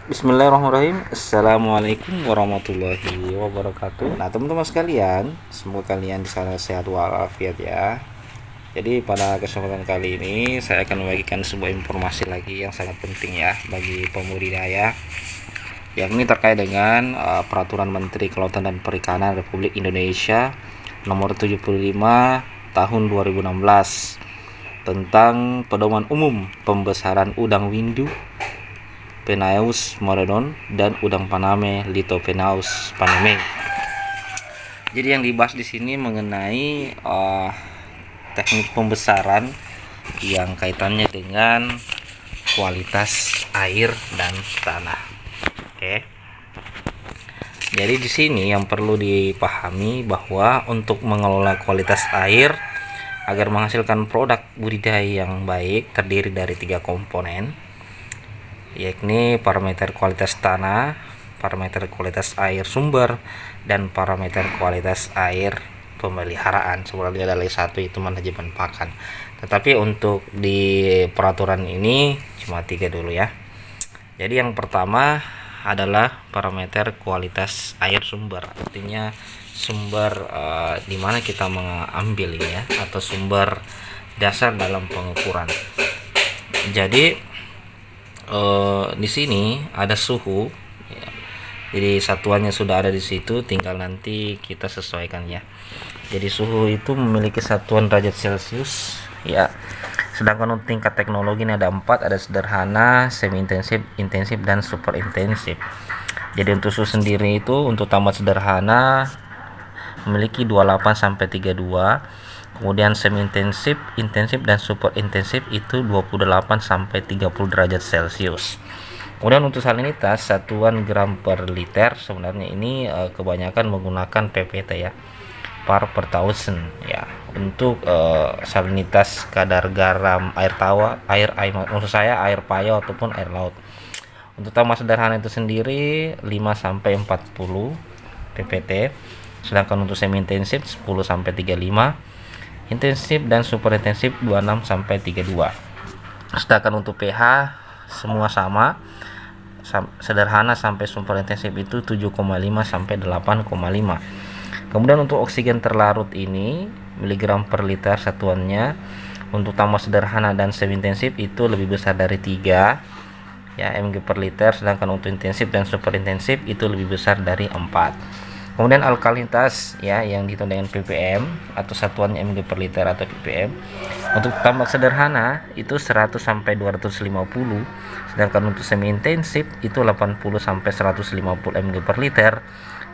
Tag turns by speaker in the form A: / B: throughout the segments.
A: Bismillahirrahmanirrahim. Assalamualaikum warahmatullahi wabarakatuh. Nah, teman-teman sekalian, semoga kalian di sana sehat walafiat ya. Jadi pada kesempatan kali ini saya akan membagikan sebuah informasi lagi yang sangat penting ya bagi pembudidaya, yakni terkait dengan Peraturan Menteri Kelautan dan Perikanan Republik Indonesia Nomor 75 Tahun 2016 tentang pedoman umum pembesaran udang windu Penaeus moredon dan udang Paname Lithopenaeus paname. Jadi yang dibahas di sini mengenai teknik pembesaran yang kaitannya dengan kualitas air dan tanah. Oke. Jadi di sini yang perlu dipahami bahwa untuk mengelola kualitas air agar menghasilkan produk budidaya yang baik terdiri dari 3 komponen, yakni parameter kualitas tanah, parameter kualitas air sumber, dan parameter kualitas air pemeliharaan. Sebenarnya ada lagi satu, itu manajemen pakan. Tetapi untuk di peraturan ini cuma 3 dulu ya. Jadi yang pertama adalah parameter kualitas air sumber, artinya sumber di mana kita mengambil ini ya, atau sumber dasar dalam pengukuran. Jadi di sini ada suhu ya. Jadi satuannya sudah ada di situ, tinggal nanti kita sesuaikan ya. Jadi suhu itu memiliki satuan derajat Celcius ya. Sedangkan untuk tingkat teknologi ini ada 4, ada sederhana, semi intensif, intensif, dan super intensif. Jadi untuk suhu sendiri itu untuk tamat sederhana memiliki 28 sampai 32. Kemudian semi intensif, intensif, dan super intensif itu 28 sampai 30 derajat Celcius. Kemudian untuk salinitas satuan gram per liter, sebenarnya ini kebanyakan menggunakan PPT ya, per thousand ya. Untuk salinitas kadar garam air tawa, air maksud saya air payau ataupun air laut. Untuk tambah sederhana itu sendiri 5 sampai 40 PPT. Sedangkan untuk semi intensif 10 sampai 35, intensif dan super intensif 26 sampai 32. Sedangkan untuk pH semua sama, sederhana sampai super intensif itu 7,5 sampai 8,5. Kemudian untuk oksigen terlarut ini miligram per liter satuannya, untuk tambah sederhana dan semi intensif itu lebih besar dari 3 ya, mg per liter. Sedangkan untuk intensif dan super intensif itu lebih besar dari 4. Kemudian alkalinitas ya, yang dihitung dengan ppm atau satuannya mg per liter atau ppm. Untuk tambak sederhana itu 100 sampai 250, sedangkan untuk semi intensif itu 80 sampai 150 mg per liter,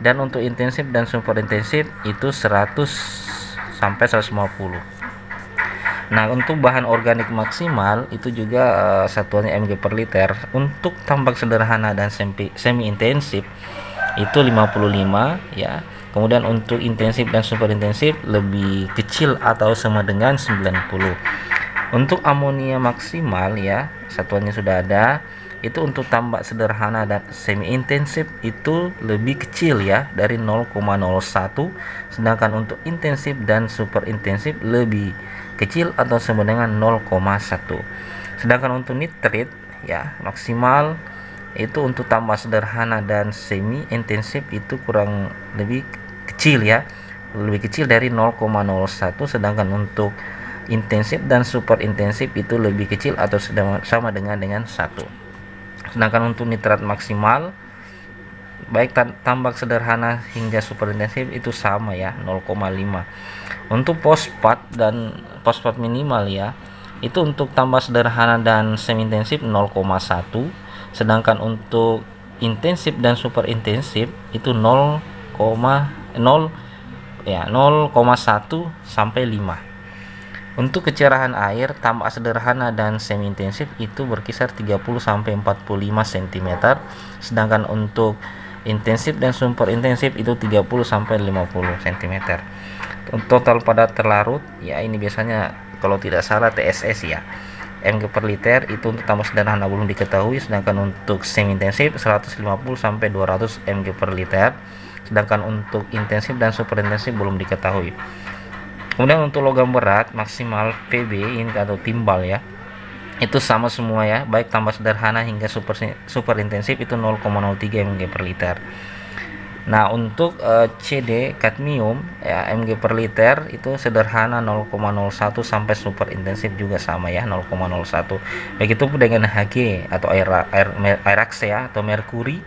A: dan untuk intensif dan super intensif itu 100 sampai 150. Nah, untuk bahan organik maksimal itu juga satuannya mg per liter. Untuk tambak sederhana dan semi intensif itu 55 ya. Kemudian untuk intensif dan super intensif lebih kecil atau sama dengan 90. Untuk amonia maksimal ya, satuannya sudah ada. Itu untuk tambak sederhana dan semi intensif itu lebih kecil ya, dari 0,01. Sedangkan untuk intensif dan super intensif lebih kecil atau sama dengan 0,1. Sedangkan untuk nitrit ya, maksimal itu untuk tambah sederhana dan semi intensif itu kurang lebih kecil ya, lebih kecil dari 0,01. Sedangkan untuk intensif dan super intensif itu lebih kecil atau sama dengan 1. Sedangkan untuk nitrat maksimal baik tambak sederhana hingga super intensif itu sama ya, 0,5. Untuk fosfat dan fosfat minimal ya, itu untuk tambah sederhana dan semi intensif 0,1. Sedangkan untuk intensif dan super intensif itu 0,0 ya, 0,1 sampai 5. Untuk kecerahan air tambah sederhana dan semi intensif itu berkisar 30 sampai 45 cm. Sedangkan untuk intensif dan super intensif itu 30 sampai 50 cm. Total pada terlarut ya, ini biasanya kalau tidak salah TSS ya, mg per liter itu untuk tambah sederhana belum diketahui. Sedangkan untuk semi intensif 150 sampai 200 mg per liter. Sedangkan untuk intensif dan super intensif belum diketahui. Kemudian untuk logam berat maksimal PB ini atau timbal ya, itu sama semua ya, baik tambah sederhana hingga super intensif itu 0,03 mg per liter. Nah, untuk CD kadmium ya mg per liter itu sederhana 0,01 sampai super intensif juga sama ya 0,01. Begitupun dengan Hg atau airax ya atau merkuri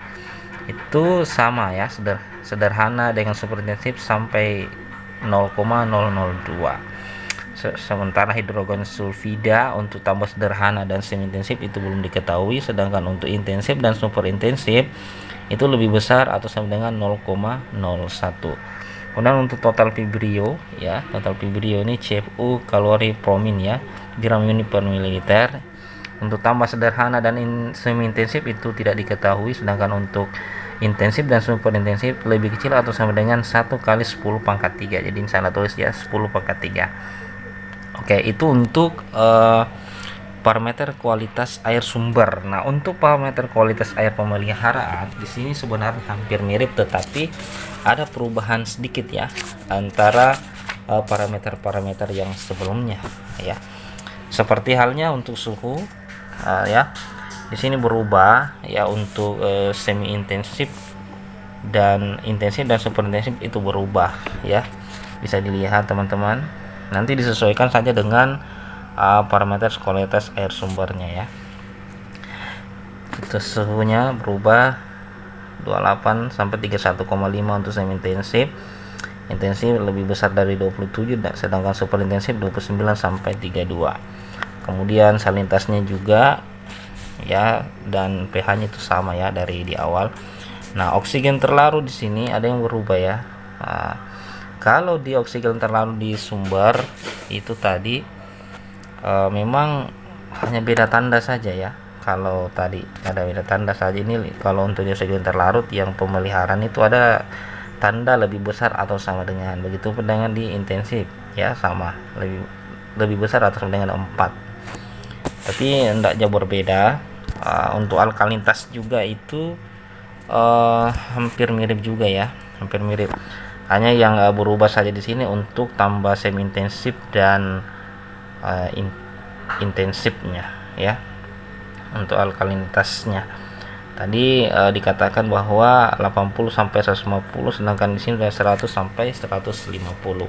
A: itu sama ya, sederhana dengan super intensif sampai 0,002. Sementara hidrogen sulfida untuk tambah sederhana dan semi intensif itu belum diketahui, sedangkan untuk intensif dan super intensif itu lebih besar atau sama dengan 0,01. Kemudian untuk total vibrio ya, total vibrio ini CFU kalori promin ya, gram unit per mililiter. Untuk tambah sederhana dan semi intensif itu tidak diketahui, sedangkan untuk intensif dan super intensif lebih kecil atau sama dengan 1 kali 10 pangkat 3. Jadi saya tulis ya 10 pangkat 3. Oke, itu untuk parameter kualitas air sumber. Nah, untuk parameter kualitas air pemeliharaan di sini sebenarnya hampir mirip, tetapi ada perubahan sedikit ya antara parameter-parameter yang sebelumnya ya. Seperti halnya untuk suhu ya. Di sini berubah ya, untuk semi intensif dan intensif dan super intensif itu berubah ya. Bisa dilihat teman-teman. Nanti disesuaikan saja dengan parameter kualitas air sumbernya ya. Itu suhunya berubah 28 sampai 31,5 untuk semi intensif. Intensif lebih besar dari 27, sedangkan super intensif 29 sampai 32. Kemudian salinitasnya juga ya, dan pH-nya itu sama ya dari di awal. Nah, oksigen terlarut di sini ada yang berubah ya. Nah, kalau di oksigen terlarut di sumber itu tadi memang hanya beda tanda saja ya. Kalau tadi ada beda tanda saja, ini kalau untuk di oksigen terlarut yang pemeliharaan itu ada tanda lebih besar atau sama dengan, begitu dengan di intensif ya, sama lebih besar atau sama dengan 4. Tapi tidak jauh berbeda. Untuk alkalinitas juga itu hampir mirip juga ya, hampir mirip. Hanya yang berubah saja di sini untuk tambah semi intensif dan intensifnya ya. Untuk alkalinitasnya tadi dikatakan bahwa 80 sampai 150, sedangkan di sini sudah 100 sampai 150.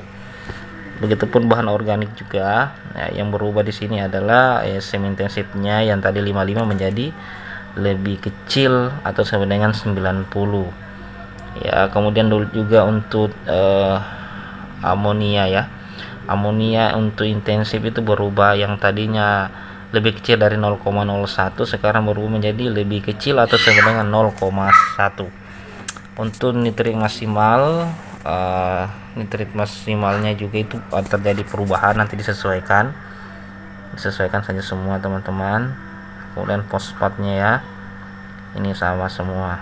A: Begitupun bahan organik juga ya, yang berubah di sini adalah semi intensifnya yang tadi 55 menjadi lebih kecil atau sama dengan 90 ya. Kemudian juga untuk amonia ya, amonia untuk intensif itu berubah, yang tadinya lebih kecil dari 0,01 sekarang berubah menjadi lebih kecil atau sama dengan 0,1. Untuk nitrit maksimal, nitrit maksimalnya juga itu terjadi perubahan, nanti disesuaikan saja semua teman-teman. Kemudian fosfatnya ya, ini sama semua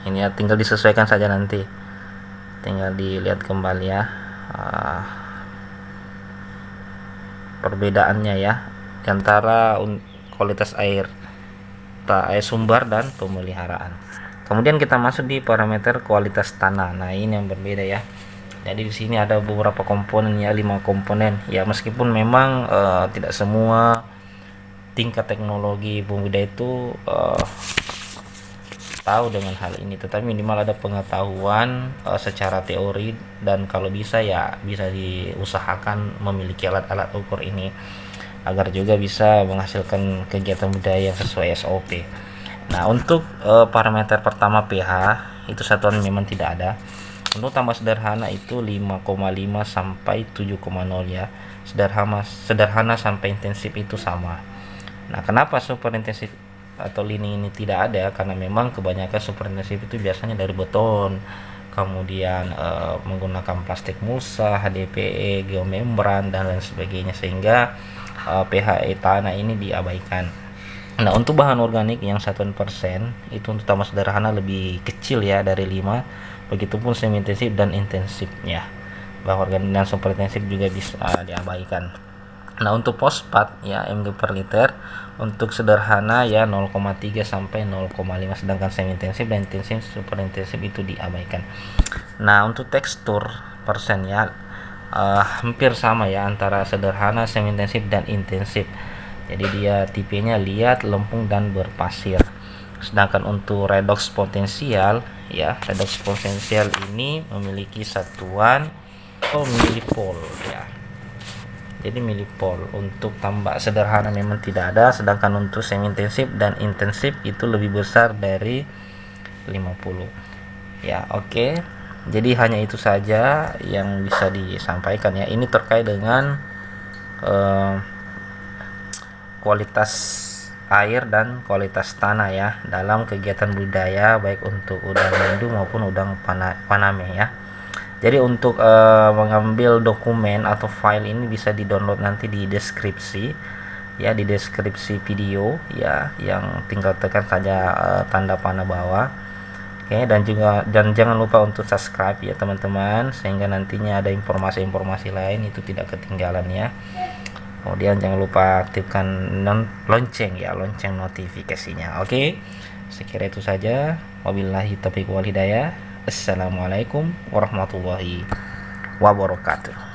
A: ini ya, tinggal disesuaikan saja, nanti tinggal dilihat kembali ya perbedaannya ya antara kualitas air sumber dan pemeliharaan. Kemudian kita masuk di parameter kualitas tanah. Nah, ini yang berbeda ya. Jadi di sini ada beberapa komponen ya, 5 komponen ya, meskipun memang tidak semua tingkat teknologi budidaya itu tahu dengan hal ini, tetapi minimal ada pengetahuan secara teori, dan kalau bisa ya bisa diusahakan memiliki alat-alat ukur ini agar juga bisa menghasilkan kegiatan budidaya yang sesuai SOP. Nah, untuk parameter pertama pH itu satuan memang tidak ada. Untuk tambah sederhana itu 5,5 sampai 7,0 ya. Sederhana sampai intensif itu sama. Nah, kenapa super intensif atau lini ini tidak ada? Karena memang kebanyakan super intensif itu biasanya dari beton, kemudian menggunakan plastik musa, HDPE, geomembran dan lain sebagainya, sehingga pH tanah ini diabaikan. Nah, untuk bahan organik yang satuan persen itu untuk tambah sederhana lebih kecil ya dari 5. Begitupun semi intensif dan intensifnya. Bahan organik dan super intensif juga bisa diabaikan. Nah, untuk fosfat ya mg per liter untuk sederhana ya 0,3 sampai 0,5, sedangkan semi intensif dan intensif super intensif itu diabaikan. Nah, untuk tekstur persen ya hampir sama ya antara sederhana, semi intensif dan intensif. Jadi dia tipenya liat, lempung dan berpasir. Sedangkan untuk redox potensial ya, redox potensial ini memiliki satuan milipol ya. Jadi milipol untuk tambak sederhana memang tidak ada, sedangkan untuk semi intensif dan intensif itu lebih besar dari 50 ya. Oke, jadi hanya itu saja yang bisa disampaikan ya. Ini terkait dengan kualitas air dan kualitas tanah ya dalam kegiatan budidaya, baik untuk udang lendu maupun udang paname ya. Jadi untuk mengambil dokumen atau file ini bisa di-download nanti di deskripsi ya, di deskripsi video ya, yang tinggal tekan saja tanda panah bawah. Oke, dan jangan lupa untuk subscribe ya teman-teman, sehingga nantinya ada informasi-informasi lain itu tidak ketinggalan ya. Kemudian jangan lupa aktifkan lonceng ya, lonceng notifikasinya. Oke, sekira itu saja. Wabillahi taufiq wal hidayah. Assalamualaikum warahmatullahi wabarakatuh.